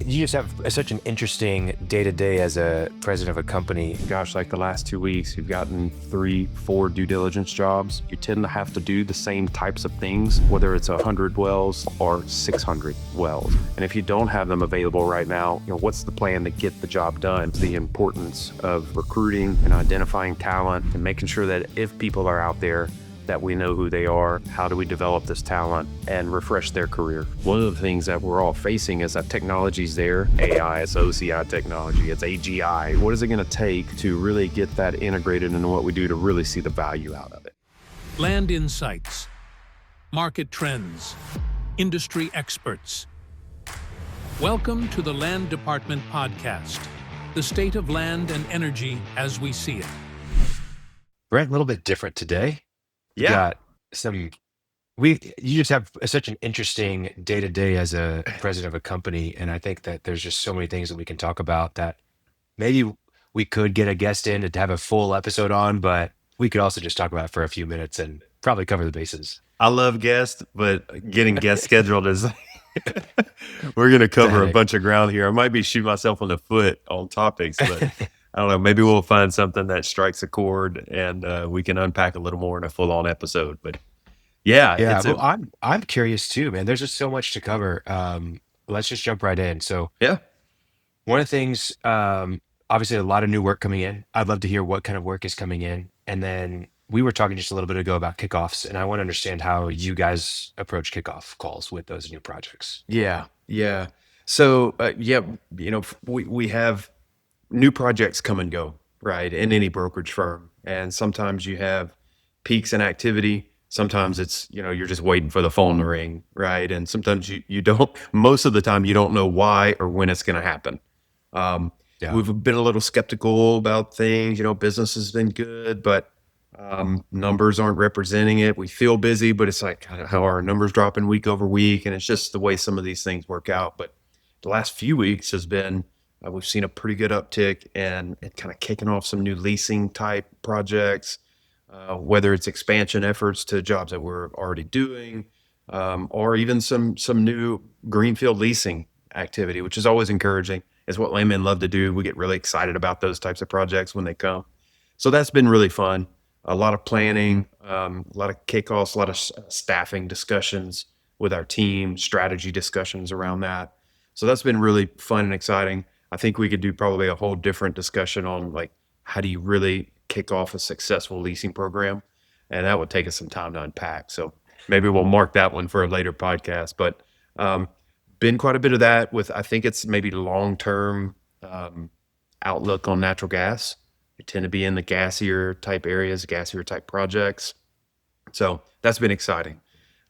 You just have such an interesting day-to-day as a president of a company. Gosh, like the last 2 weeks, you've gotten 3, 4 due diligence jobs. You tend to have to do the same types of things, whether it's 100 wells or 600 wells. And if you don't have them available right now, what's the plan to get the job done? The importance of recruiting and identifying talent and making sure that if people are out there, that we know who they are, how do we develop this talent and refresh their career. One of the things that we're all facing is that technology's there. AI, it's OCI technology, it's AGI. What is it gonna take to really get that integrated into what we do to really see the value out of it? Land insights, market trends, industry experts. Welcome to the Land Department Podcast, the state of land and energy as we see it. Brent, a little bit different today. Yeah. You just have such an interesting day-to-day as a president of a company. And I think that there's just so many things that we can talk about that maybe we could get a guest in to have a full episode on, but we could also just talk about it for a few minutes and probably cover the bases. I love guests, but getting guests scheduled is we're going to cover a bunch of ground here. I might be shooting myself in the foot on topics, but I don't know. Maybe we'll find something that strikes a chord and we can unpack a little more in a full-on episode. But yeah. Well, I'm curious too, man. There's just so much to cover. Let's just jump right in. So yeah. One of the things, obviously a lot of new work coming in. I'd love to hear what kind of work is coming in. And then we were talking just a little bit ago about kickoffs, and I want to understand how you guys approach kickoff calls with those new projects. Yeah. So we have new projects come and go, right, in any brokerage firm. And sometimes you have peaks in activity. Sometimes it's, you're just waiting for the phone to ring, right? And sometimes you don't, most of the time you don't know why or when it's going to happen. We've been a little skeptical about things, business has been good, but numbers aren't representing it. We feel busy, but it's like how our numbers dropping week over week. And it's just the way some of these things work out. But the last few weeks has been, we've seen a pretty good uptick and kind of kicking off some new leasing type projects, whether it's expansion efforts to jobs that we're already doing, or even some new greenfield leasing activity, which is always encouraging. It's what landmen love to do. We get really excited about those types of projects when they come. So that's been really fun. A lot of planning, a lot of kickoffs, a lot of staffing discussions with our team, strategy discussions around that. So that's been really fun and exciting. I think we could do probably a whole different discussion on like, how do you really kick off a successful leasing program? And that would take us some time to unpack. So maybe we'll mark that one for a later podcast, but been quite a bit of that with, I think it's maybe long-term outlook on natural gas. We tend to be in the gassier type areas, gassier type projects. So that's been exciting.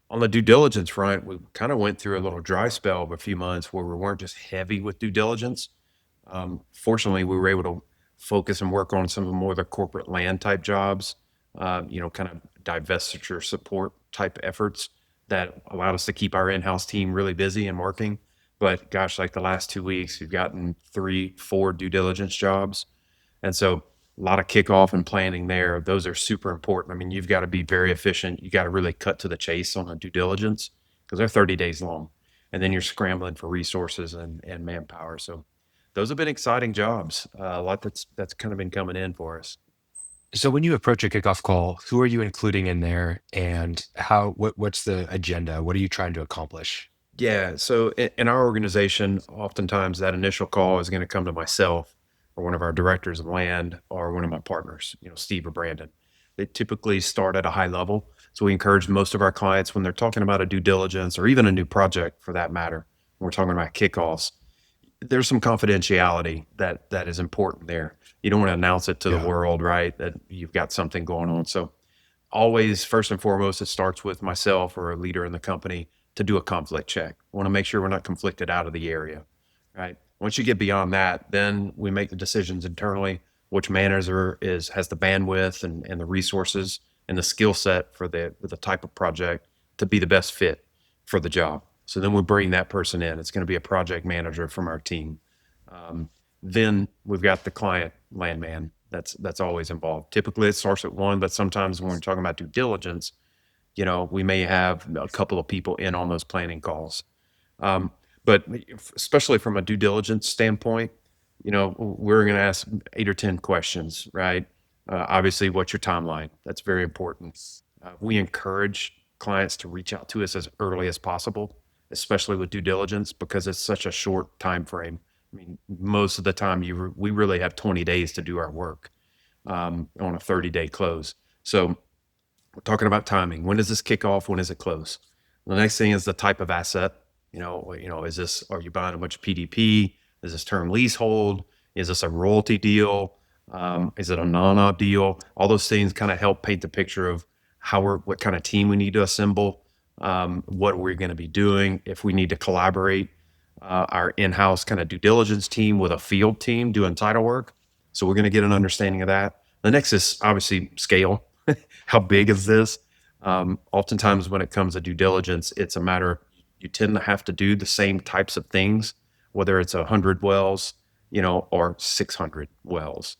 On the due diligence front, we kind of went through a little dry spell of a few months where we weren't just heavy with due diligence. Fortunately, we were able to focus and work on some of more of the corporate land type jobs, kind of divestiture support type efforts that allowed us to keep our in-house team really busy and working. But gosh, like the last 2 weeks, we've gotten 3, 4 due diligence jobs. And so a lot of kickoff and planning there. Those are super important. I mean, you've got to be very efficient. You got to really cut to the chase on the due diligence because they're 30 days long. And then you're scrambling for resources and manpower. So those have been exciting jobs. A lot that's kind of been coming in for us. So when you approach a kickoff call, who are you including in there, and what's the agenda? What are you trying to accomplish? Yeah. So in our organization, oftentimes that initial call is going to come to myself or one of our directors of land or one of my partners, Steve or Brandon. They typically start at a high level. So we encourage most of our clients when they're talking about a due diligence or even a new project for that matter, when we're talking about kickoffs, there's some confidentiality that is important there. You don't want to announce it to the world, right? That you've got something going on. So always, first and foremost, it starts with myself or a leader in the company to do a conflict check. We want to make sure we're not conflicted out of the area, right? Once you get beyond that, then we make the decisions internally, which manager has the bandwidth and the resources and the skill set for the type of project to be the best fit for the job. So then we bring that person in. It's going to be a project manager from our team. Then we've got the client landman that's always involved. Typically it starts at one, but sometimes when we're talking about due diligence, we may have a couple of people in on those planning calls. But But especially from a due diligence standpoint, we're going to ask 8 or 10 questions, right? Obviously, what's your timeline? That's very important. We encourage clients to reach out to us as early as possible, especially with due diligence, because it's such a short time frame. I mean, most of the time, we really have 20 days to do our work on a 30-day close. So we're talking about timing. When does this kick off? When does it close? The next thing is the type of asset. Are you buying a bunch of PDP? Is this term leasehold? Is this a royalty deal? Is it a non-op deal? All those things kind of help paint the picture of what kind of team we need to assemble, what we're going to be doing, if we need to collaborate our in-house kind of due diligence team with a field team doing title work. So we're going to get an understanding of that. The next is obviously scale. How big is this? Oftentimes when it comes to due diligence, it's a matter of you tend to have to do the same types of things, whether it's 100 wells, or 600 wells.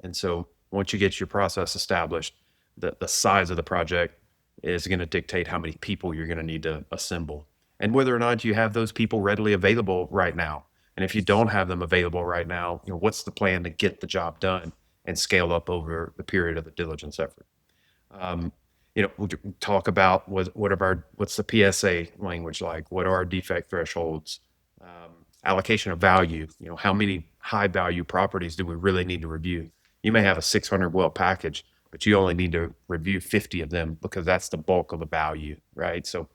And so once you get your process established, the size of the project is going to dictate how many people you're going to need to assemble and whether or not you have those people readily available right now. And if you don't have them available right now, what's the plan to get the job done and scale up over the period of the diligence effort? We'll talk about what's the PSA language like? What are our defect thresholds? Allocation of value. How many high value properties do we really need to review? You may have a 600 well package, but you only need to review 50 of them because that's the bulk of the value, right? So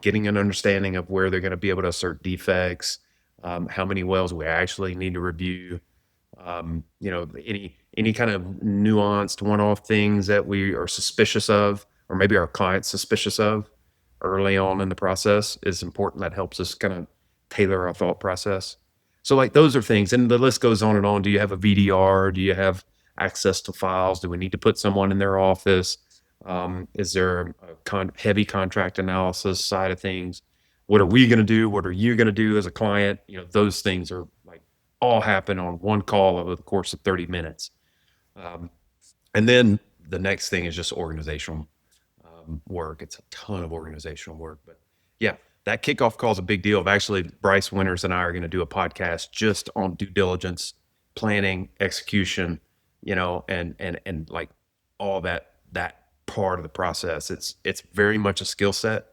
getting an understanding of where they're going to be able to assert defects, how many wells we actually need to review, any kind of nuanced one-off things that we are suspicious of, or maybe our client's suspicious of early on in the process is important. That helps us kind of tailor our thought process. So like those are things, and the list goes on and on. Do you have a VDR? Do you have access to files? Do we need to put someone in their office? Is there a heavy contract analysis side of things? What are we going to do? What are you going to do as a client? Those things are like all happen on one call over the course of 30 minutes. And then the next thing is just organizational work. It's a ton of organizational work, but yeah, that kickoff call is a big deal. Actually, Bryce Winters and I are going to do a podcast just on due diligence, planning, execution, and like all that part of the process. It's very much a skill set.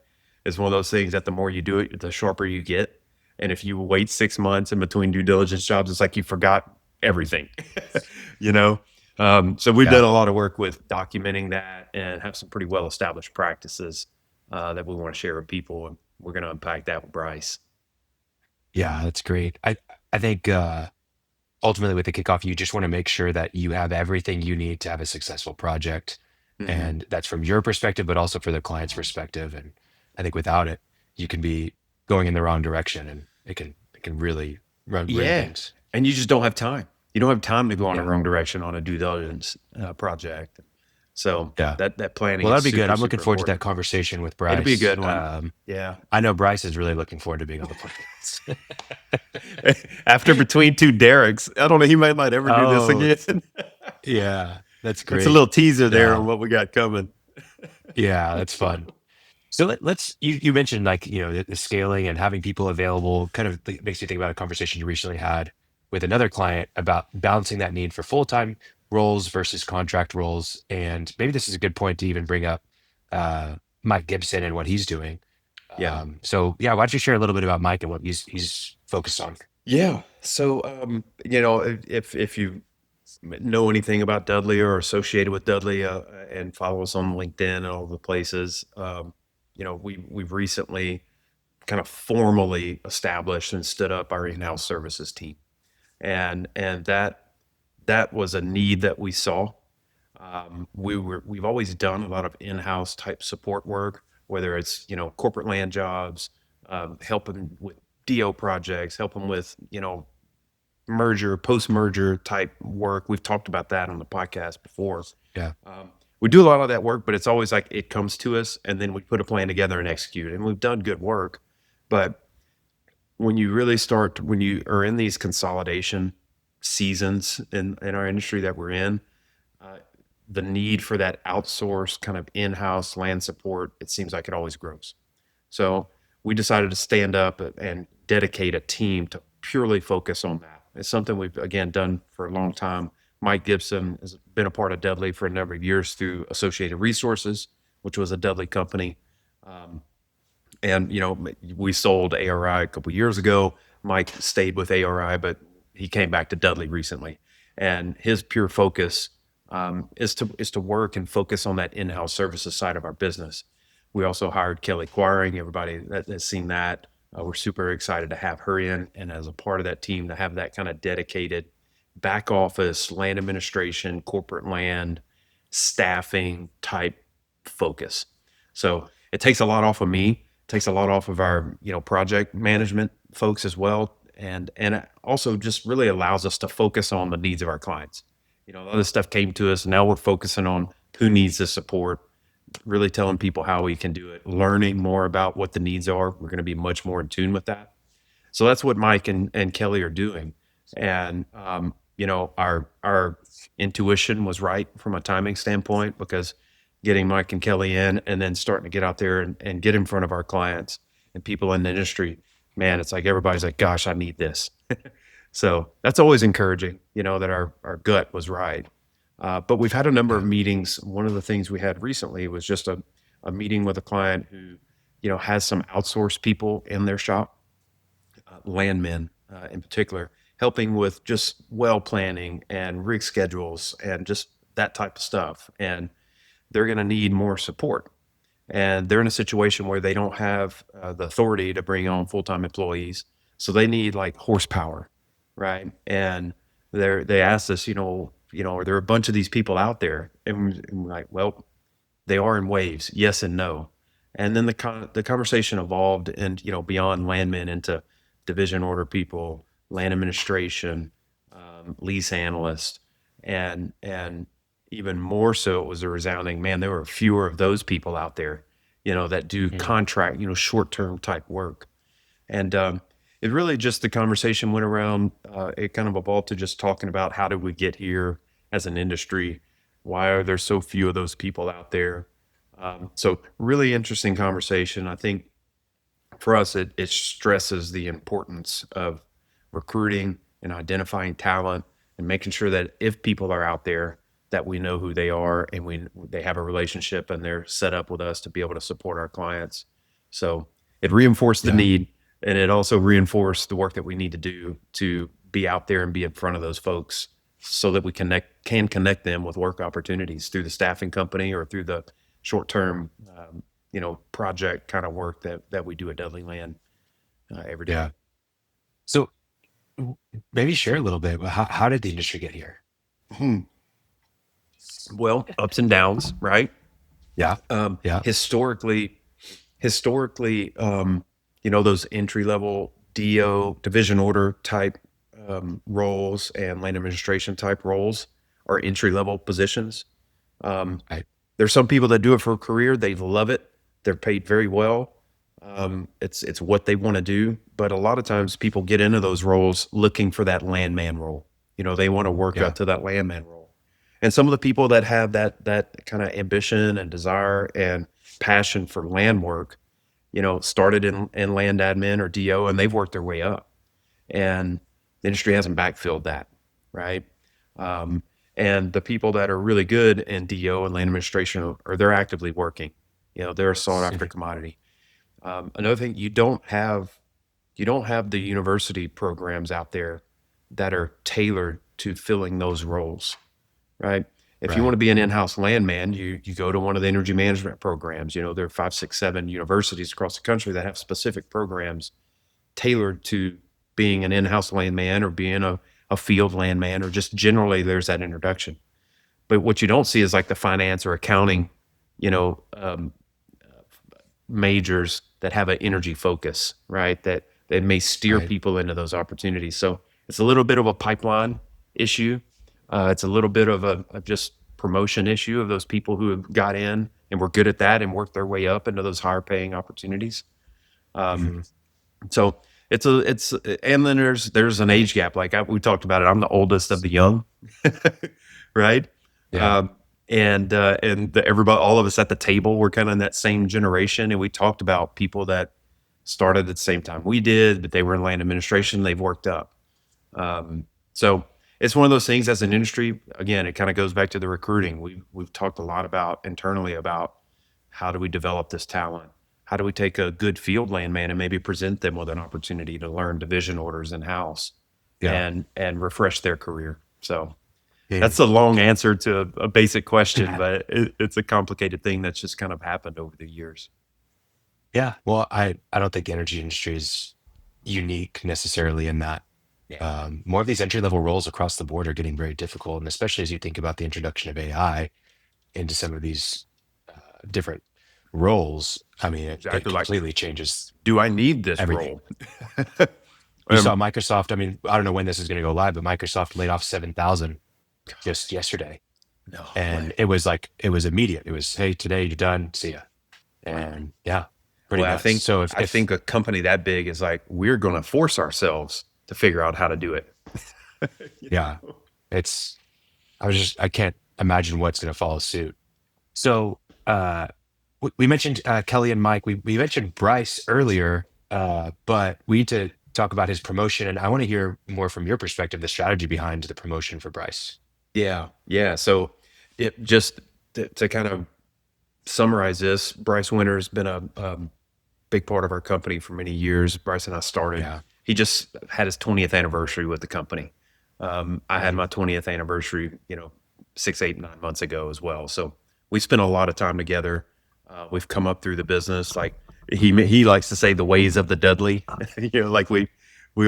It's one of those things that the more you do it, the sharper you get. And if you wait 6 months in between due diligence jobs, it's like you forgot everything, So we've done a lot of work with documenting that and have some pretty well-established practices that we want to share with people. And we're going to unpack that with Bryce. Yeah, that's great. I think ultimately with the kickoff, you just want to make sure that you have everything you need to have a successful project. Mm-hmm. And that's from your perspective, but also for the client's perspective. And I think without it, you can be going in the wrong direction, and it can really ruin things. And you just don't have time. You don't have time to go in the wrong direction on a due diligence project. So that planning. Well, that'd be super, good. I'm looking forward to important. that conversation with Bryce. It'll be a good one. I know Bryce is really looking forward to being on the podcast. After between two Derricks, I don't know. He might not ever do this again. Yeah, that's great. It's a little teaser there on what we got coming. Yeah, that's fun. So you mentioned the scaling and having people available kind of makes me think about a conversation you recently had with another client about balancing that need for full-time roles versus contract roles. And maybe this is a good point to even bring up Mike Gibson and what he's doing. Yeah. Why don't you share a little bit about Mike and what he's focused on? Yeah. So, if you know anything about Dudley or associated with Dudley and follow us on LinkedIn and all the places, we've recently kind of formally established and stood up our in-house services team. And that was a need that we saw. We've always done a lot of in-house type support work, whether it's, corporate land jobs, helping with DO projects, helping with, merger, post-merger type work. We've talked about that on the podcast before. Yeah. We do a lot of that work, but it's always like it comes to us and then we put a plan together and execute. And we've done good work, but when you are in these consolidation seasons in our industry that we're in, the need for that outsourced kind of in-house land support, it seems like it always grows. So we decided to stand up and dedicate a team to purely focus on that. It's something we've, again, done for a long time. Mike Gibson has been a part of Dudley for a number of years through Associated Resources, which was a Dudley company. And, we sold ARI a couple years ago. Mike stayed with ARI, but he came back to Dudley recently. And his pure focus is to work and focus on that in-house services side of our business. We also hired Kelly Quarring. Everybody that has seen that, we're super excited to have her in, and as a part of that team to have that kind of dedicated back office, land administration, corporate land, staffing type focus. So it takes a lot off of me, takes a lot off of our, project management folks as well. And it also just really allows us to focus on the needs of our clients. A lot of this stuff came to us. Now we're focusing on who needs the support, really telling people how we can do it, learning more about what the needs are. We're going to be much more in tune with that. So that's what Mike and Kelly are doing. And, our intuition was right from a timing standpoint, because getting Mike and Kelly in and then starting to get out there and get in front of our clients and people in the industry, man, it's like everybody's like, gosh, I need this. So that's always encouraging, that our gut was right. But we've had a number of meetings. One of the things we had recently was just a meeting with a client who, has some outsourced people in their shop, landmen in particular, helping with just well planning and rig schedules and just that type of stuff. And they're going to need more support. And they're in a situation where they don't have the authority to bring on full-time employees. So they need like horsepower, right? And they asked us, are there a bunch of these people out there? And we're like, well, they are in waves, yes and no. And then the conversation evolved and, beyond landmen into division order people, land administration, lease analysts, and even more so, it was a resounding, man, there were fewer of those people out there, that do contract, short-term type work. And it really just, the conversation went around, it kind of evolved to just talking about how did we get here as an industry? Why are there so few of those people out there? So really interesting conversation. I think for us, it stresses the importance of recruiting and identifying talent and making sure that if people are out there, that we know who they are and they have a relationship and they're set up with us to be able to support our clients. So it reinforced the need, and it also reinforced the work that we need to do to be out there and be in front of those folks so that we can connect them with work opportunities through the staffing company or through the short-term, project kind of work that we do at Dudley Land every day. Yeah. So maybe share a little bit. How did the industry get here? Well, ups and downs, right? Yeah. Yeah. Historically, those entry-level division order type roles and land administration type roles are entry-level positions. Right. There's some people that do it for a career. They love it. They're paid very well. It's what they want to do. But a lot of times people get into those roles looking for that landman role. They want to work up to that landman role. And some of the people that have that kind of ambition and desire and passion for land work, started in land admin or DO, and they've worked their way up. And the industry hasn't backfilled that, right? And the people that are really good in DO and land administration, they're actively working. They're a sought after commodity. Another thing, you don't have the university programs out there that are tailored to filling those roles, right? If you want to be an in-house landman, you go to one of the energy management programs. There are 5, 6, 7 universities across the country that have specific programs tailored to being an in-house landman or being a field landman, or just generally there's that introduction. But what you don't see is like the finance or accounting, majors that have an energy focus, right? That may steer people into those opportunities. So it's a little bit of a pipeline issue. It's a little bit of a just promotion issue of those people who have got in and were good at that and worked their way up into those higher paying opportunities. So and then there's an age gap. Like we talked about it. I'm the oldest of the young, right? Yeah. Everybody, all of us at the table, we're kind of in that same generation. And we talked about people that started at the same time we did, but they were in land administration. They've worked up. So it's one of those things as an industry. Again, it kind of goes back to the recruiting. We've talked a lot about internally about how do we develop this talent? How do we take a good field landman and maybe present them with an opportunity to learn division orders in house Yeah. and refresh their career? So Yeah. that's a long answer to a basic question, but it's a complicated thing that's just kind of happened over the years. Yeah. Well, I don't think the energy industry is unique necessarily in that. More of these entry level roles across the board are getting very difficult, and especially as you think about the introduction of AI into some of these different roles. I mean, it Exactly. Like, completely changes do I need this everything. role? You saw Microsoft. I mean, I don't know when this is going to go live, but Microsoft laid off 7,000 just yesterday, No and way. it was immediate. It was, hey, today you're done. See ya. And yeah, pretty Well, nuts. So I think a company that big is like, we're going to force ourselves to figure out how to do it. yeah, I can't imagine what's going to follow suit. So we mentioned Kelly and Mike. We mentioned Bryce earlier, but we need to talk about his promotion, and I want to hear more from your perspective, the strategy behind the promotion for Bryce. Yeah. Yeah. So it just to kind of summarize this, Bryce Winter's been a big part of our company for many years. Bryce and I started. Yeah. He just had his 20th anniversary with the company. I had my 20th anniversary, 6, 8, 9 months ago as well. So we spent a lot of time together. We've come up through the business. Like he likes to say the ways of the Dudley, like we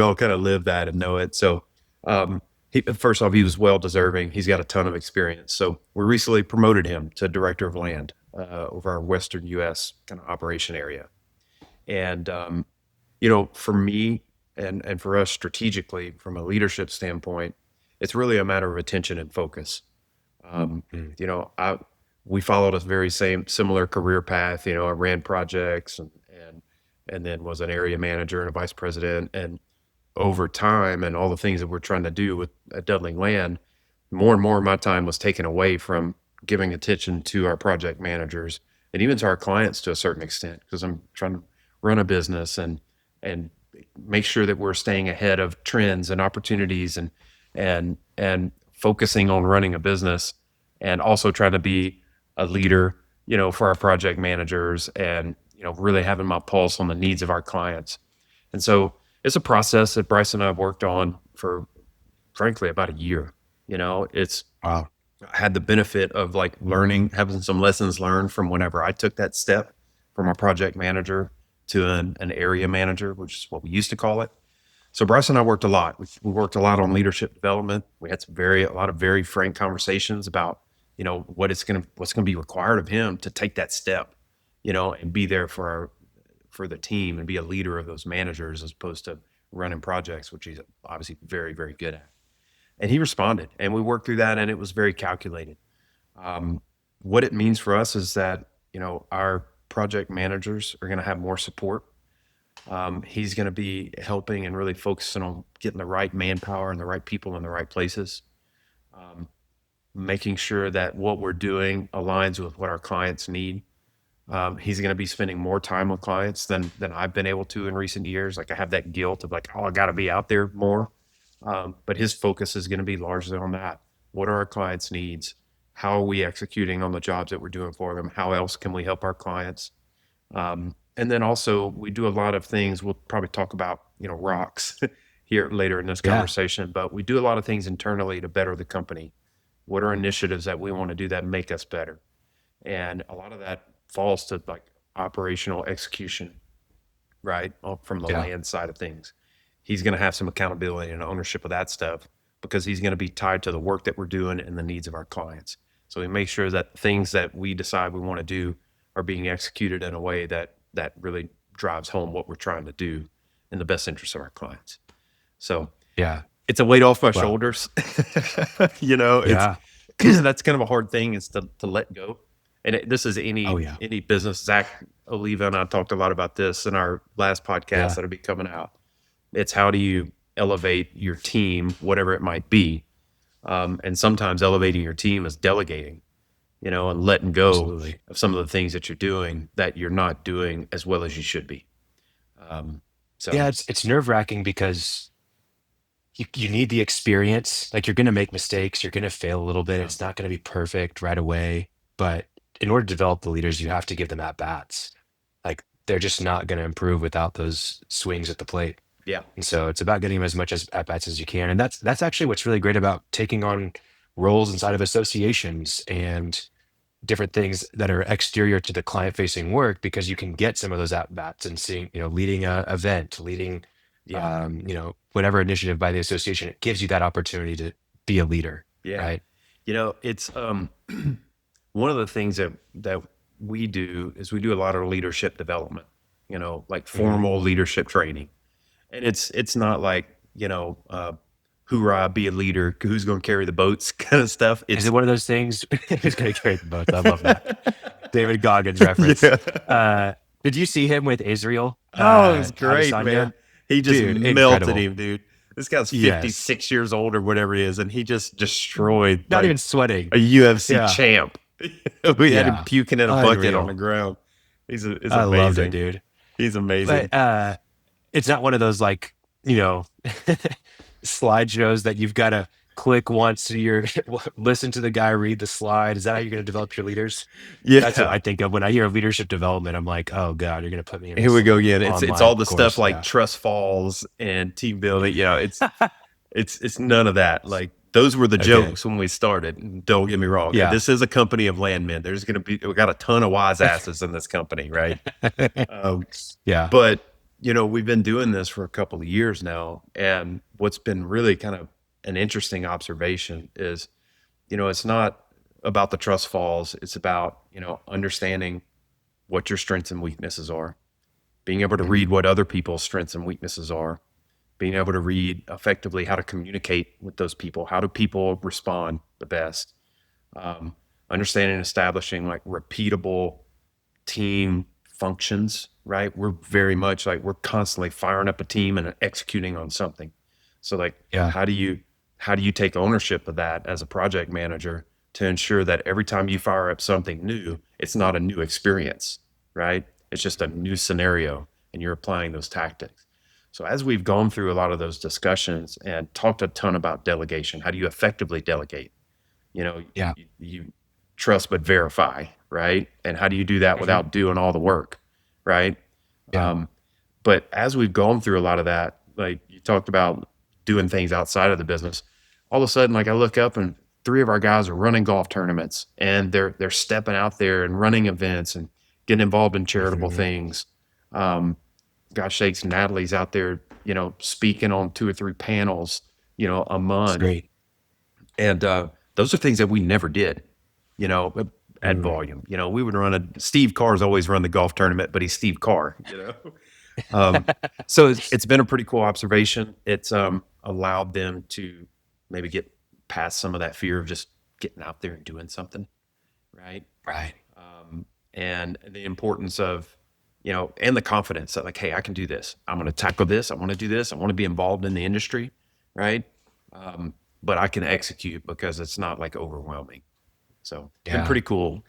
all kind of live that and know it. So, first off, he was well deserving. He's got a ton of experience. So we recently promoted him to director of land, over our Western U.S. kind of operation area. And, for me and for us strategically from a leadership standpoint, it's really a matter of attention and focus. We followed a very similar career path. I ran projects and then was an area manager and a vice president. And over time and all the things that we're trying to do with at Dudley Land, more and more of my time was taken away from giving attention to our project managers and even to our clients to a certain extent, because I'm trying to run a business and make sure that we're staying ahead of trends and opportunities and focusing on running a business, and also trying to be a leader, for our project managers, and really having my pulse on the needs of our clients. And so it's a process that Bryce and I have worked on for, frankly, about a year. It's Wow. I had the benefit of like learning, having some lessons learned from whenever I took that step from a project manager to an area manager, which is what we used to call it. So Bryce and I worked a lot. We worked a lot on leadership development. We had a lot of very frank conversations about, what's going to be required of him to take that step, and be there for the team and be a leader of those managers as opposed to running projects, which he's obviously very, very good at. And he responded, and we worked through that, and it was very calculated. What it means for us is that, our project managers are going to have more support. He's going to be helping and really focusing on getting the right manpower and the right people in the right places, making sure that what we're doing aligns with what our clients need. He's going to be spending more time with clients than I've been able to in recent years. Like I have that guilt of like, oh, I got to be out there more. But his focus is going to be largely on that. What are our clients' needs? How are we executing on the jobs that we're doing for them? How else can we help our clients? And then also we do a lot of things. We'll probably talk about, rocks here later in this conversation, but we do a lot of things internally to better the company. What are initiatives that we want to do that make us better? And a lot of that falls to like operational execution, right? From the land side of things. He's going to have some accountability and ownership of that stuff because he's going to be tied to the work that we're doing and the needs of our clients. So we make sure that things that we decide we want to do are being executed in a way that really drives home what we're trying to do in the best interest of our clients. So it's a weight off my shoulders. That's kind of a hard thing, is to let go. And this is any business. Zach Oliva and I talked a lot about this in our last podcast that'll be coming out. It's how do you elevate your team, whatever it might be. And sometimes elevating your team is delegating, and letting go of some of the things that you're doing that you're not doing as well as you should be. Um, so Yeah, it's nerve-wracking because you need the experience. Like, you're gonna make mistakes, you're gonna fail a little bit. yeah, It's not gonna be perfect right away. But in order to develop the leaders, you have to give them at bats. Like, they're just not gonna improve without those swings at the plate. yeah, And so it's about getting them as much as at bats as you can. And that's actually what's really great about taking on roles inside of associations and different things that are exterior to the client facing work, because you can get some of those at bats and seeing, leading a event, leading, yeah, whatever initiative by the association. It gives you that opportunity to be a leader, yeah. right? It's one of the things that we do is we do a lot of leadership development. Like Mhm. formal leadership training, and it's not like hoorah, be a leader, who's going to carry the boats kind of stuff. Is it It's one of those things? Who's going to carry the boats? I love that. David Goggins reference. yeah. Uh, did you see him with Israel Oh, it was great, man. Adesanya? He just Dude, melted incredible. him, dude. This guy's Yes. 56 years old or whatever he is, and he just destroyed Not like even sweating. a UFC Yeah. champ. We had him Yeah. puking in a bucket on the Unreal. ground. He's I loved it, amazing. dude. He's amazing. But it's not one of those, like, you know, slideshows that you've got to click once so you're listen to the guy read the slide. Is that how you're going to develop your leaders? That's what Yeah. I think of when I hear leadership development. I'm like, oh God, you're going to put me in Here we this go again. It's online all the stuff course. like Yeah. trust falls and team building. It's none of that. Like those were the Okay. jokes when we started. Don't get me wrong. Yeah. This is a company of landmen. We got a ton of wise asses in this company, right? Um, Yeah. but we've been doing this for a couple of years now, and what's been really kind of an interesting observation is, it's not about the trust falls. It's about understanding what your strengths and weaknesses are, being able to Mhm. read what other people's strengths and weaknesses are, being able to read effectively how to communicate with those people. How do people respond the best? Um, Understanding and establishing like repeatable team functions, right? We're very much like we're constantly firing up a team and executing on something. So like Yeah. how do you take ownership of that as a project manager to ensure that every time you fire up something new, it's not a new experience, right? It's just a new scenario and you're applying those tactics. So as we've gone through a lot of those discussions and talked a ton about delegation, how do you effectively delegate? Yeah. You trust but verify, right? And how do you do that Mhm. without doing all the work, right? Yeah. Um, but as we've gone through a lot of that, like you talked about doing things outside of the business, all of a sudden, like I look up and three of our guys are running golf tournaments and they're stepping out there and running events and getting involved in charitable Mhm. things. Um, Gosh sakes, Natalie's out there, speaking on 2 or 3 panels, a It's month. great. And those are things that we never did, you know, at Mm. volume. We would Steve Carr's always run the golf tournament, but he's Steve Carr. So it's been a pretty cool observation. It's allowed them to maybe get past some of that fear of just getting out there and doing something, right? Right. And the importance of, and the confidence that like, hey, I can do this. I'm going to tackle this. I want to do this. I want to be involved in the industry, right? But I can execute because it's not like overwhelming. So it's been Yeah. pretty cool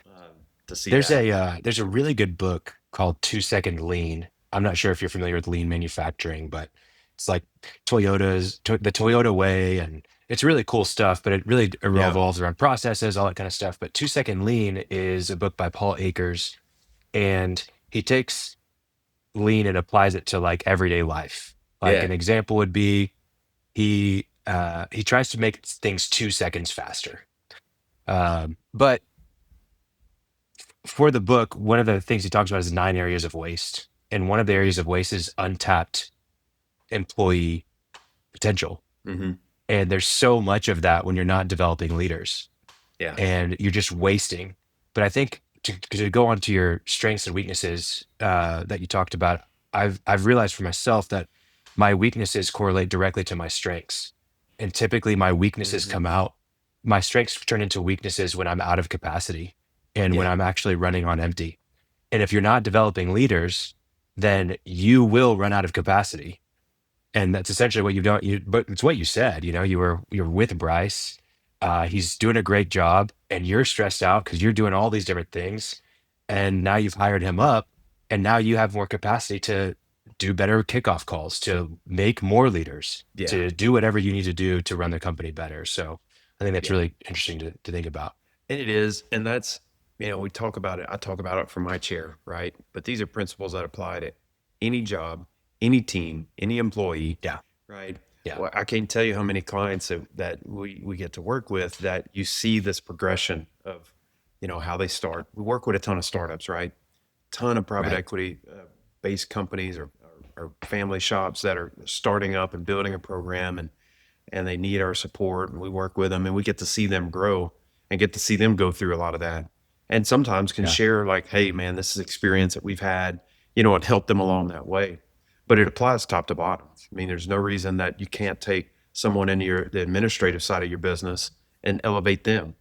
to see There's that. a really good book called 2 Second Lean. I'm not sure if you're familiar with lean manufacturing, but it's like the Toyota way, and it's really cool stuff. But it really Yeah. revolves around processes, all that kind of stuff. But 2 Second Lean is a book by Paul Akers, and he takes lean and applies it to like everyday life. Like, Yeah. an example would be he tries to make things 2 seconds faster. But for the book, one of the things he talks about is 9 areas of waste. And one of the areas of waste is untapped employee potential. Hmm. And there's so much of that when you're not developing leaders Yeah. and you're just wasting. But I think to go on to your strengths and weaknesses that you talked about, I've realized for myself that my weaknesses correlate directly to my strengths. And typically my weaknesses Hmm. come out, my strengths turn into weaknesses when I'm out of capacity and when Yeah. I'm actually running on empty. And if you're not developing leaders, then you will run out of capacity. And that's essentially what you've done. But it's what you said. You were with Bryce. He's doing a great job, and you're stressed out because you're doing all these different things. And now you've hired him up, and now you have more capacity do better kickoff calls, to make more leaders, Yeah. to do whatever you need to do to run the company better. So I think that's Yeah. really interesting to think about. And it is, and that's, we talk about it. I talk about it from my chair, right? But these are principles that apply to any job, any team, any employee, Yeah. right? Yeah. Well, I can't tell you how many clients that we get to work with that you see this progression of, how they start. We work with a ton of startups, right? Ton of private Right. equity based companies or family shops that are starting up and building a program, and they need our support, and we work with them, and we get to see them grow and get to see them go through a lot of that. And sometimes can Yeah. share like, hey man, this is experience that we've had, and help them along that way. But it applies top to bottom. I mean, there's no reason that you can't take someone in the administrative side of your business and elevate them,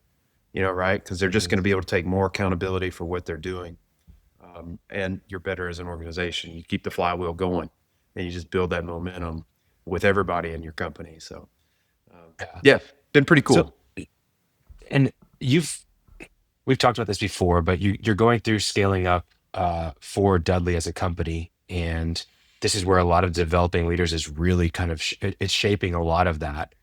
right? Because they're just going to be able to take more accountability for what they're doing. And you're better as an organization. You keep the flywheel going, and you just build that momentum with everybody in your company. So, yeah, been pretty cool. So, and we've talked about this before, but you're going through scaling up for Dudley as a company, and this is where a lot of developing leaders is really kind of it's shaping a lot of that.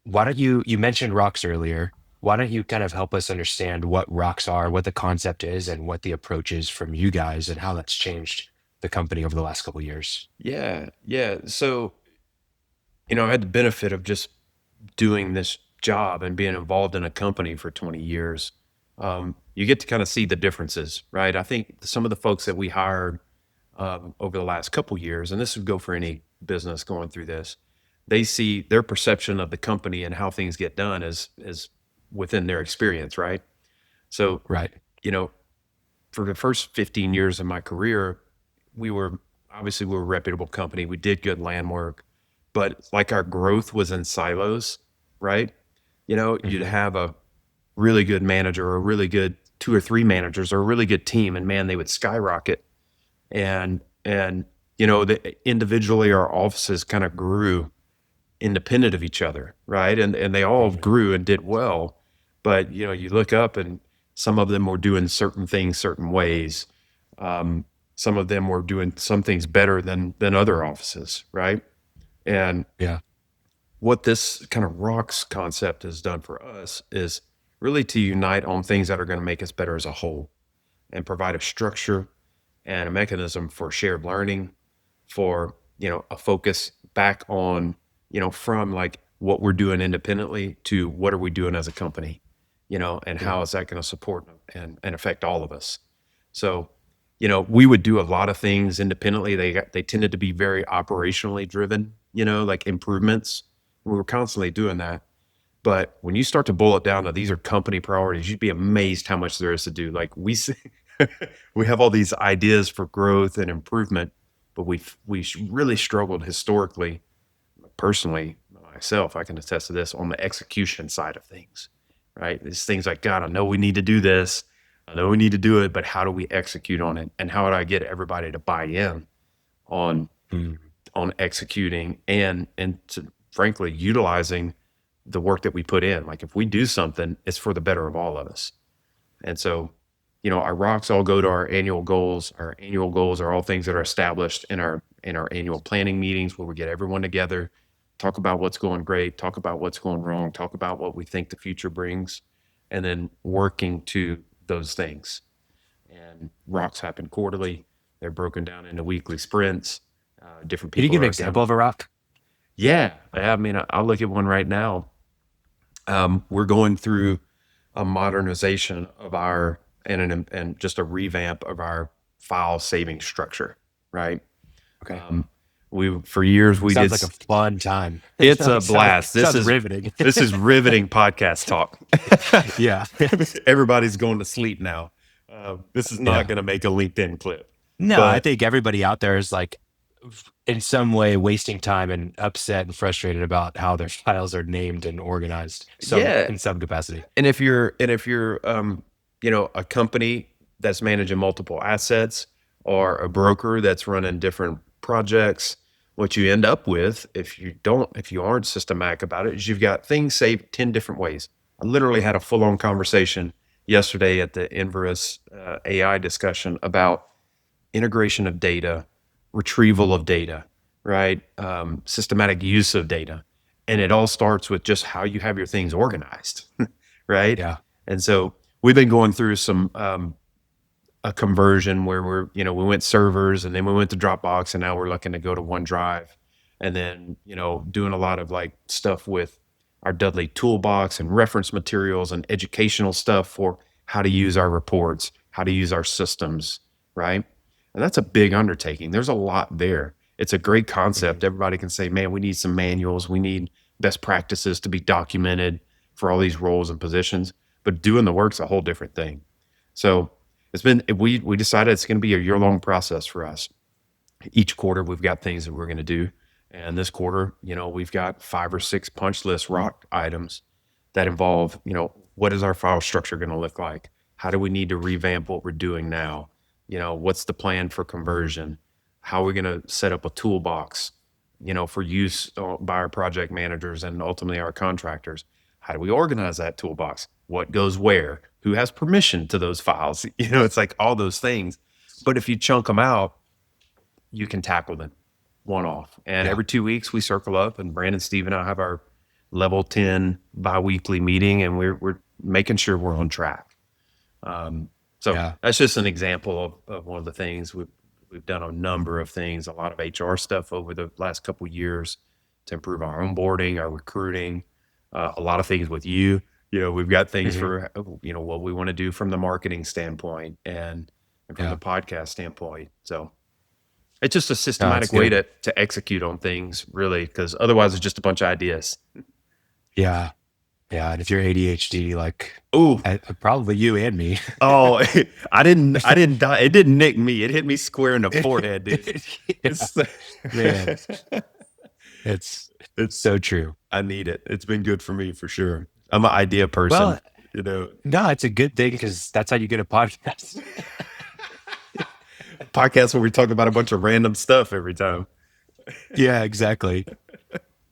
Why don't you mentioned rocks earlier? Why don't you kind of help us understand what rocks are, what the concept is, and what the approach is from you guys, and how that's changed the company over the last couple of years? Yeah. So, I had the benefit of just doing this job and being involved in a company for 20 years. You get to kind of see the differences, right? I think some of the folks that we hired over the last couple years, and this would go for any business going through this, they see their perception of the company and how things get done is within their experience, right? So, Right. For the first 15 years of my career, we were a reputable company. We did good land work, but like our growth was in silos, right? You'd have a really good manager or a really good 2 or 3 managers or a really good team, and man, they would skyrocket. And individually our offices kind of grew independent of each other, right? And they all grew and did well, but you look up and some of them were doing certain things certain ways. Some of them were doing some things better than other offices, right? And Yeah. what this kind of rocks concept has done for us is really to unite on things that are going to make us better as a whole and provide a structure and a mechanism for shared learning, for a focus back on from like what we're doing independently to what are we doing as a company, and how is that going to support and affect all of us. So we would do a lot of things independently. They tended to be very operationally driven, like improvements. We were constantly doing that. But when you start to boil it down to these are company priorities, you'd be amazed how much there is to do. Like we have all these ideas for growth and improvement, but we really struggled historically. Personally, myself, I can attest to this on the execution side of things, right? These things like, God, I know we need to do this. I know we need to do it, but how do we execute on it? And how do I get everybody to buy in on executing and to frankly utilizing the work that we put in? Like if we do something, it's for the better of all of us. And so, our rocks all go to our annual goals. Our annual goals are all things that are established in our annual planning meetings where we get everyone together, talk about what's going great, talk about what's going wrong, talk about what we think the future brings, and then working to those things. And rocks happen quarterly. They're broken down into weekly sprints. Different people. Can you give an are example of a rock? Yeah. I mean, I'll look at one right now. We're going through a modernization of our and just a revamp of our file saving structure, right? Okay. For years we Sounds did. like a fun time. It's a blast. This is riveting. This is riveting podcast talk. Yeah. Everybody's going to sleep now. This is not going to make a LinkedIn clip. No, But- I think everybody out there is like in some way wasting time and upset and frustrated about how their files are named and organized. In some capacity. And if you're a company that's managing multiple assets or a broker that's running different projects, what you end up with if you aren't systematic about it is you've got things saved 10 different ways. I literally had a full-on conversation yesterday at the Inverus AI discussion about integration of data retrieval of data, right? Systematic use of data. And it all starts with just how you have your things organized, right? Yeah. And so we've been going through some a conversion where we went servers and then we went to Dropbox and now we're looking to go to OneDrive, and then, doing a lot of like stuff with our Dudley toolbox and reference materials and educational stuff for how to use our reports, how to use our systems, right? And that's a big undertaking. There's a lot there. It's a great concept. Everybody can say, man, we need some manuals. We need best practices to be documented for all these roles and positions, but doing the work's a whole different thing. So we decided it's going to be a year-long process for us. Each quarter we've got things that we're going to do. And this quarter, we've got 5 or 6 punch list rock items that involve, what is our file structure going to look like? How do we need to revamp what we're doing now? What's the plan for conversion? How are we going to set up a toolbox, for use by our project managers and ultimately our contractors? How do we organize that toolbox? What goes where? Who has permission to those files? It's like all those things. But if you chunk them out, you can tackle them one off. And every 2 weeks we circle up, and Brandon, Steve, and I have our level 10 biweekly meeting, and we're making sure we're on track. That's just an example of one of the things we've done. A number of things, a lot of HR stuff over the last couple of years to improve our onboarding, our recruiting, a lot of things with you. We've got things for, what we want to do from the marketing standpoint and from the podcast standpoint. So it's just a systematic way to execute on things, really, because otherwise it's just a bunch of ideas. Yeah. Yeah. And if you're ADHD, like, ooh, probably you and me. Oh, I didn't die. It didn't nick me. It hit me square in the forehead, dude. Man, it's so true. I need it. It's been good for me for sure. I'm an idea person. Well, no, it's a good thing because that's how you get a podcast. Podcast where we talk about a bunch of random stuff every time. Yeah, exactly.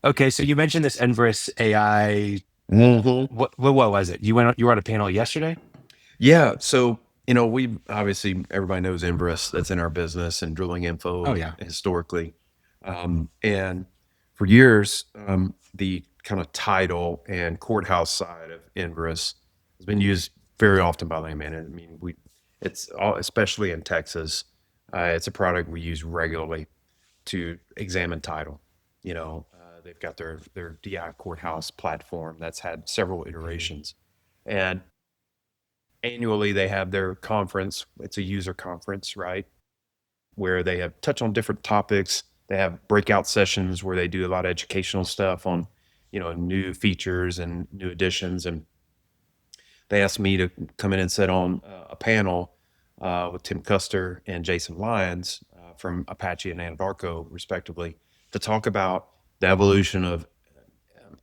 Okay, so you mentioned this Enverus AI. What was it? You were on a panel yesterday? Yeah. So, we obviously, everybody knows Enverus. That's in our business and drilling info. Oh, yeah. Historically. And for years, the kind of title and courthouse side of Enverus has been used very often by land managers. I mean, especially in Texas, it's a product we use regularly to examine title. They've got their DI courthouse platform that's had several iterations, and annually they have their conference. It's a user conference, right? Where they have touch on different topics. They have breakout sessions where they do a lot of educational stuff on, new features and new additions. And they asked me to come in and sit on a panel with Tim Custer and Jason Lyons from Apache and Anadarko, respectively, to talk about the evolution of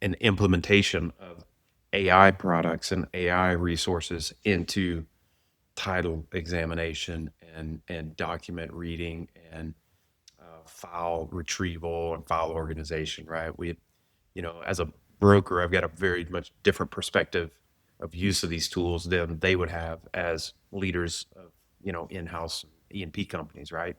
an implementation of AI products and AI resources into title examination and document reading and file retrieval and file organization, right? As a broker, I've got a very much different perspective of use of these tools than they would have as leaders of, in-house E&P companies, right?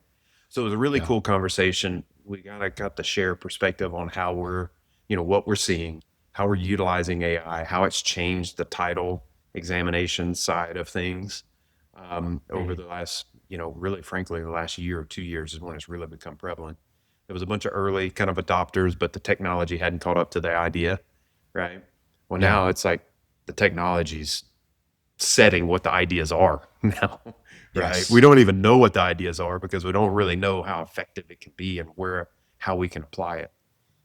So it was a really cool conversation. We got to share perspective on how we're, what we're seeing, how we're utilizing AI, how it's changed the title examination side of things over the last, really frankly, the last year or 2 years is when it's really become prevalent. There was a bunch of early kind of adopters, but the technology hadn't caught up to the idea, right? Well, now it's like the technology's setting what the ideas are now, right? Yes. We don't even know what the ideas are because we don't really know how effective it can be and how we can apply it.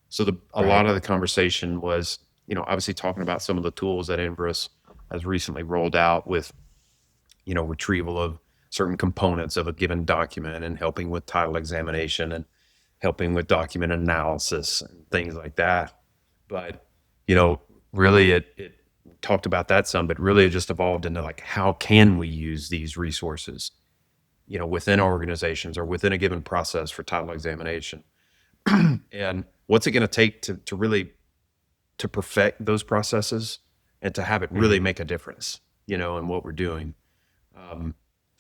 So a lot of the conversation was, obviously talking about some of the tools that Enverus has recently rolled out with, retrieval of certain components of a given document and helping with title examination and helping with document analysis and things like that. But, really it talked about that some, but really it just evolved into like, how can we use these resources, within our organizations or within a given process for title examination? And what's it going to take to really to perfect those processes and to have it really make a difference, in what we're doing.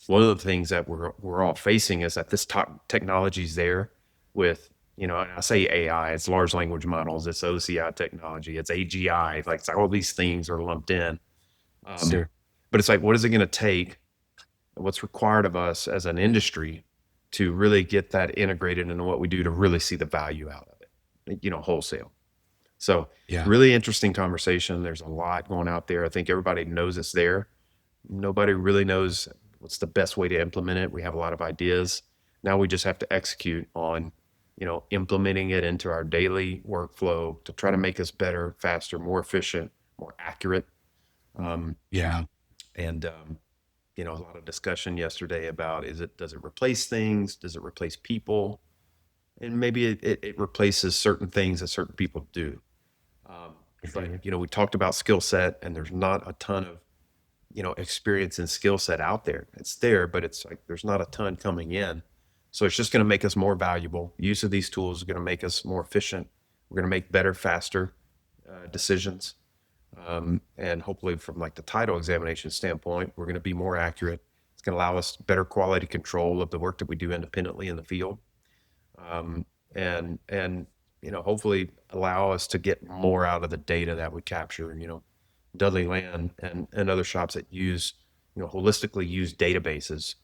one of the things that we're all facing is that this top technology is there with, and I say AI, it's large language models, it's OCI technology, it's AGI, like it's all these things are lumped in. Sure. But it's like, what is it going to take? What's required of us as an industry to really get that integrated into what we do to really see the value out of it, wholesale. So Yeah. really interesting conversation. There's a lot going out there. I think everybody knows it's there. Nobody really knows what's the best way to implement it. We have a lot of ideas. Now we just have to execute on, implementing it into our daily workflow to try to make us better, faster, more efficient, more accurate. Yeah. And, a lot of discussion yesterday about does it replace things? Does it replace people? And maybe it replaces certain things that certain people do. But, we talked about skill set, and there's not a ton of, experience and skill set out there. It's there, but it's like there's not a ton coming in. So it's just going to make us more valuable. Use of these tools is going to make us more efficient. We're going to make better, faster decisions. And hopefully from like the title examination standpoint, we're going to be more accurate. It's going to allow us better quality control of the work that we do independently in the field. And hopefully allow us to get more out of the data that we capture. Dudley Land and other shops that use, holistically use databases.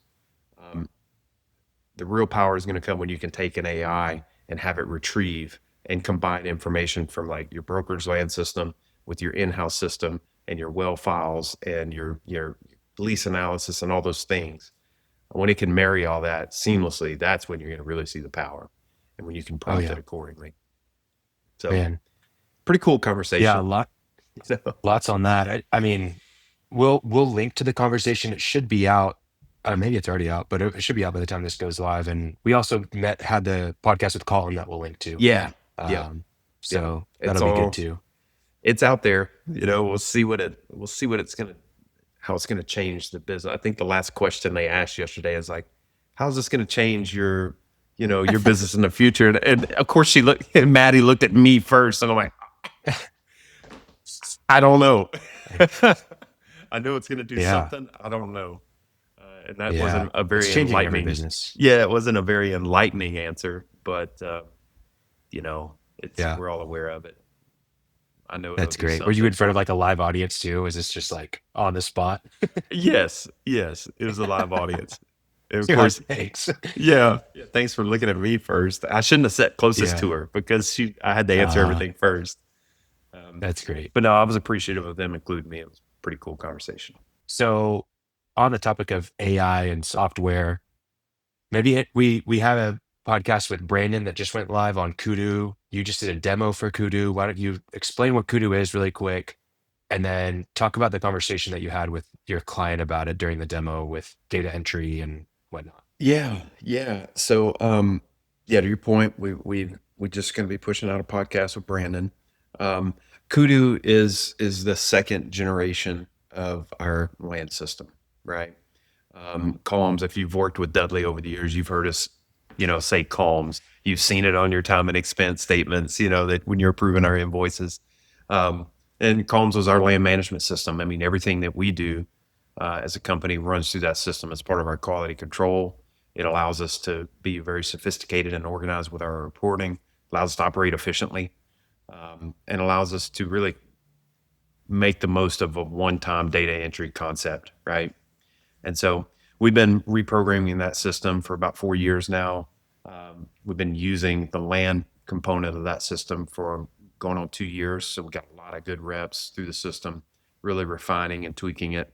The real power is going to come when you can take an AI and have it retrieve and combine information from like your brokerage land system with your in-house system and your well files and your lease analysis and all those things. And when it can marry all that seamlessly, that's when you're going to really see the power, and when you can prompt it accordingly. So, Man. Pretty cool conversation. Yeah, lots on that. I mean, we'll link to the conversation. It should be out. Maybe it's already out, but it should be out by the time this goes live. And we also had the podcast with Colin that we'll link to. Yeah. So that'll be good too. It's out there. We'll see how it's gonna change the business. I think the last question they asked yesterday is like, how's this gonna change your business in the future? And of course Maddie looked at me first, and I'm like, I don't know. I know it's gonna do something. I don't know. And that wasn't a very enlightening business. Yeah, it wasn't a very enlightening answer, but we're all aware of it. I know that's great. Were you in front of like a live audience too? Is this just like on the spot? Yes, it was a live audience. Of course, thanks. Yeah, thanks for looking at me first. I shouldn't have sat closest to her because I had to answer everything first. That's great. But no, I was appreciative of them including me. It was a pretty cool conversation. So, on the topic of AI and software, maybe we have a podcast with Brandon that just went live on Kudu. You just did a demo for Kudu. Why don't you explain what Kudu is really quick, and then talk about the conversation that you had with your client about it during the demo with data entry and whatnot. Yeah. So, to your point, we're just going to be pushing out a podcast with Brandon. Kudu is the second generation of our land system, right? Columns, if you've worked with Dudley over the years, you've heard us, say columns. You've seen it on your time and expense statements, that when you're approving our invoices. And columns was our land management system. I mean, everything that we do as a company runs through that system as part of our quality control. It allows us to be very sophisticated and organized with our reporting, allows us to operate efficiently, and allows us to really make the most of a one-time data entry concept, right? And so we've been reprogramming that system for about 4 years now. We've been using the land component of that system for going on 2 years. So we got a lot of good reps through the system, really refining and tweaking it.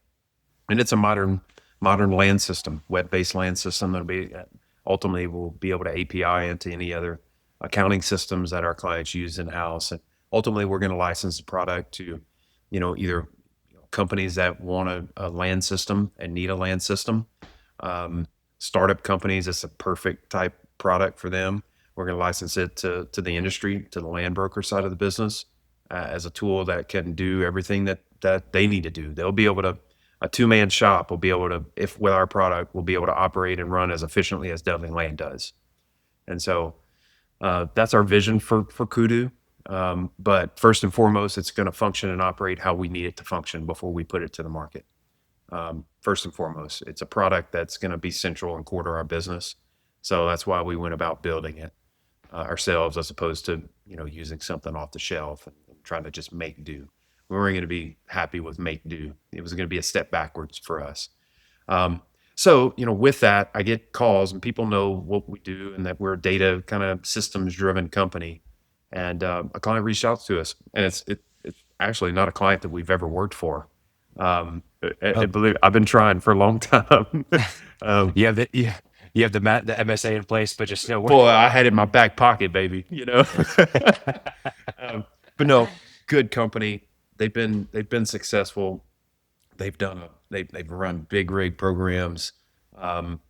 And it's a modern land system, web-based land system that'll be ultimately we'll be able to API into any other accounting systems that our clients use in-house. And ultimately we're going to license the product to, either companies that want a land system and need a land system. Startup companies, it's a perfect type product for them. We're going to license it to the industry, to the land broker side of the business, as a tool that can do everything that they need to do. They'll be able to, a two-man shop will be able to, if with our product, will be able to operate and run as efficiently as Dudley Land does. And so that's our vision for Kudu. But first and foremost, it's going to function and operate how we need it to function before we put it to the market. first and foremost. It's a product that's going to be central and core to our business. So that's why we went about building it ourselves, as opposed to, using something off the shelf and trying to just make do. We weren't going to be happy with make do. It was going to be a step backwards for us. So, with that, I get calls and people know what we do and that we're a data kind of systems driven company. And a client reached out to us, and it's actually not a client that we've ever worked for. I believe I've been trying for a long time. You have the MSA in place, but just no work. Boy, I had it in my back pocket, baby. But no, good company. They've been successful. They've run big rig programs.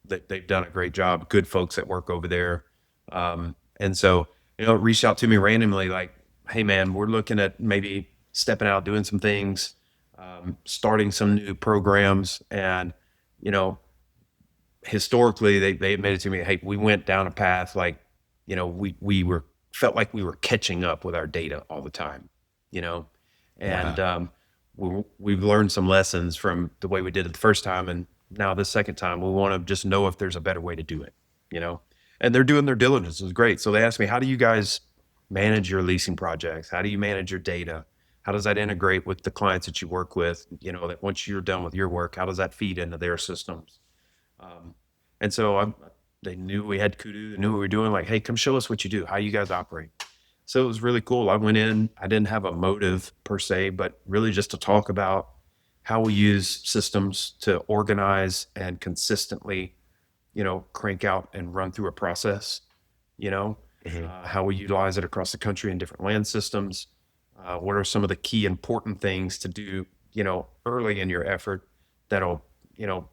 They've done a great job. Good folks that work over there. And so, reached out to me randomly, like, hey man, we're looking at maybe stepping out, doing some things, starting some new programs. And, historically they admitted to me, hey, we went down a path, like, we felt like we were catching up with our data all the time, and we've learned some lessons from the way we did it the first time. And now the second time, we want to just know if there's a better way to do it, and they're doing their diligence. It was great. So they asked me, how do you guys manage your leasing projects? How do you manage your data? How does that integrate with the clients that you work with? That once you're done with your work, how does that feed into their systems? And so they knew we had Kudu. They knew what we were doing. Like, hey, come show us what you do. How you guys operate. So it was really cool. I went in. I didn't have a motive per se, but really just to talk about how we use systems to organize and consistently, crank out and run through a process. How we utilize it across the country in different land systems. What are some of the key important things to do, early in your effort that'll,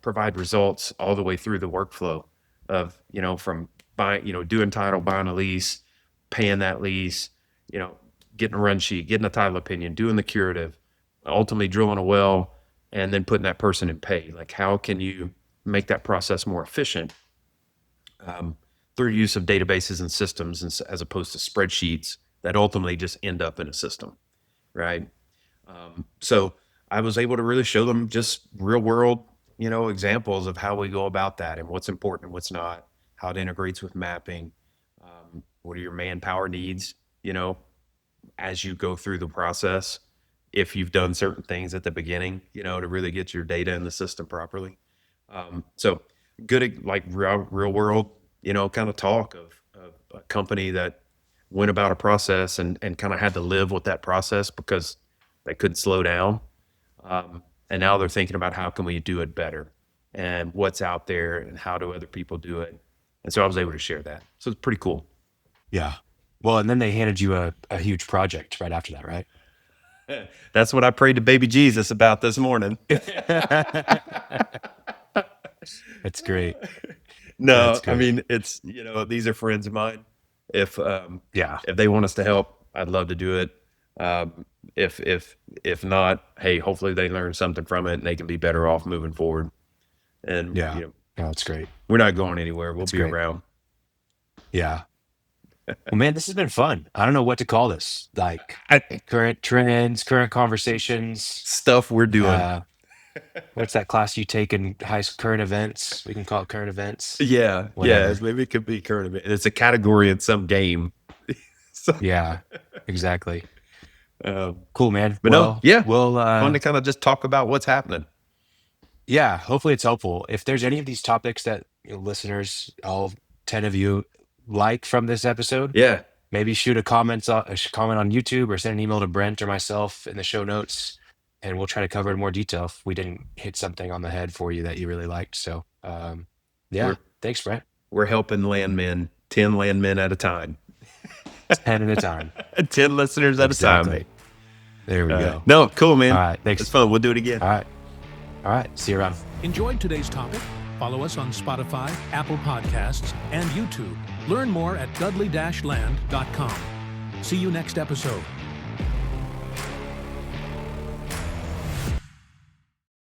provide results all the way through the workflow of, from buying, doing title, buying a lease, paying that lease, getting a run sheet, getting a title opinion, doing the curative, ultimately drilling a well, and then putting that person in pay. Like, how can you make that process more efficient through use of databases and systems as opposed to spreadsheets that ultimately just end up in a system, right? So I was able to really show them just real world, examples of how we go about that and what's important and what's not, how it integrates with mapping, what are your manpower needs, as you go through the process, if you've done certain things at the beginning, to really get your data in the system properly. So good, like real world, kind of talk of a company that went about a process and kind of had to live with that process because they couldn't slow down. And now they're thinking about how can we do it better and what's out there and how do other people do it. And so I was able to share that. So it's pretty cool. Yeah. Well, and then they handed you a huge project right after that, right? That's what I prayed to baby Jesus about this morning. That's great. No, That's great. I mean, it's, these are friends of mine. If they want us to help, I'd love to do it. If not, hey, hopefully they learn something from it and they can be better off moving forward. And no, it's great. We're not going anywhere. We'll be around. Yeah. Well, man, this has been fun. I don't know what to call this. Like current trends, current conversations, stuff we're doing. What's that class you take in current events? We can call it current events. Yeah. Whatever. Yeah. Maybe it could be current event. It's a category in some game. Yeah, exactly. Cool, man. But we'll fun to kind of just talk about what's happening. Yeah, hopefully it's helpful. If there's any of these topics that listeners, all 10 of you, like from this episode, maybe shoot a comment on YouTube or send an email to Brent or myself in the show notes, and we'll try to cover in more detail if we didn't hit something on the head for you that you really liked. So, thanks, Brent. We're helping landmen, 10 landmen at a time. 10 at a time. 10 listeners at a time. Mate. There we go. No, cool, man. All right, thanks. It's fun. We'll do it again. All right. See you around. Enjoyed today's topic? Follow us on Spotify, Apple Podcasts, and YouTube. Learn more at dudley-land.com. See you next episode.